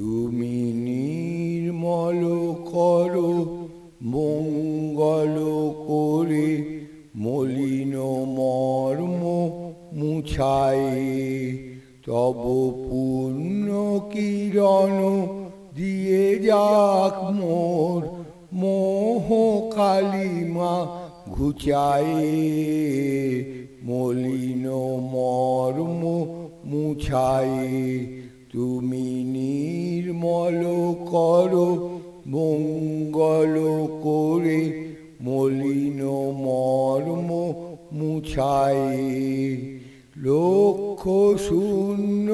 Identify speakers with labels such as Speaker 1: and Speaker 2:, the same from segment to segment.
Speaker 1: তুমি নির্মল করো মঙ্গল করে মলিন মর্ম মুছায়ে। তব পূর্ণ কিরণ দিয়ে যাক মোর মোহ কালিমা ঘুচায়ে। মলিন মর্ম মুছায়ে তুমি নির্মল করো মঙ্গল করে মলিন মর্ম মুছায়ে। লক্ষ শূন্য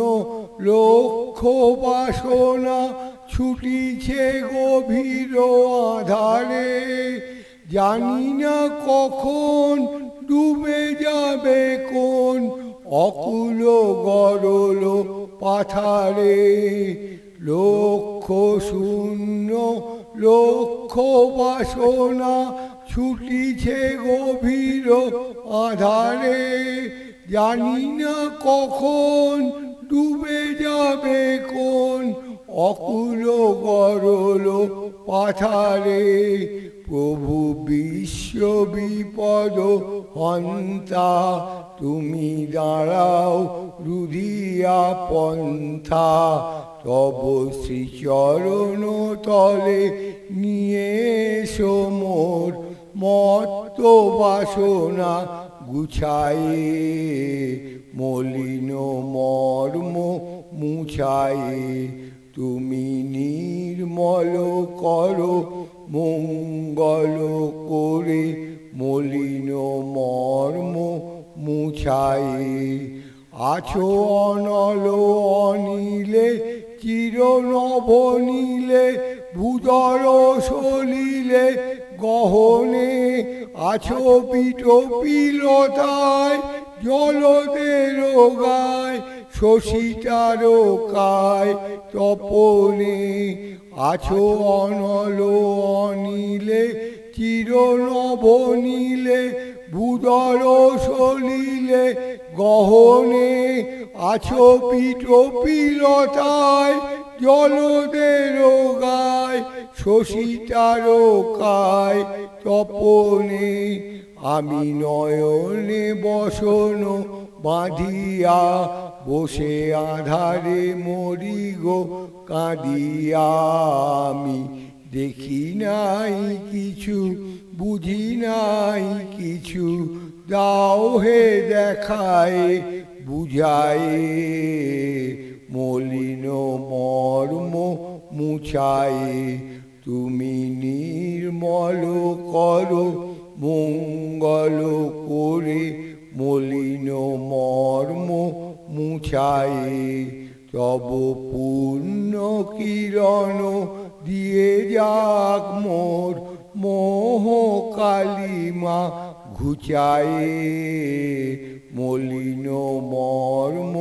Speaker 1: লক্ষ বাসনা ছুটিছে গভীর আধারে। জানি না কখন ডুবে যাবে কোন অকুল গরল পাথারে। লক্ষ শূন্য লক্ষ বাসনা ছুটিছে গভীর আধারে। জানি না কখন ডুবে যাবে কোন অকুল গরল পাথারে। প্রভু বিশ্ব বিপদ হন্তা তুমি দাঁড়াও রুধিয়া পন্থা। তব শ্রীচরণ তলে নিয়ে এসো মোর মত্ত বাসনা গুছায়ে। মলিন মর্ম মুছায়ে তুমি নির্মল করো মঙ্গল করে মলিন মর্ম মুছায়ে। আছো অনল অনিলে চির নবনীলে ভূধর সলিলে গহনে। আছো পিটপিলতায় জলদের গায় শশী তারকায় তপনে। আছো অনল অনিলে চির নবনীলে ভূধর সলিলে গহনে। আছো পিটপিলতায় জলদের গায় শশী তারকায় তপনে। আমি নয়নে বসন বাঁধিয়া বসে আধারে মরি গো কাঁদিয়া। আমি দেখি নাই কিছু বুঝি নাই কিছু দাও হে দেখায় বুঝায়ে। মলিন মর্ম মুছায়ে তুমি নির্মল করো মঙ্গল করে মলিন মর্ম মুছায়ে। তব পূর্ণ কিরণ দিয়ে যাক মোর মোহ কালিমা ঘুচায়ে। মলিন মর্ম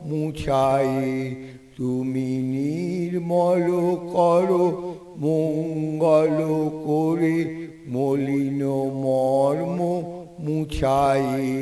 Speaker 1: মুছায়ে তুমি নির্মল করো মঙ্গল করে মলিন মর্ম মুছায়ে।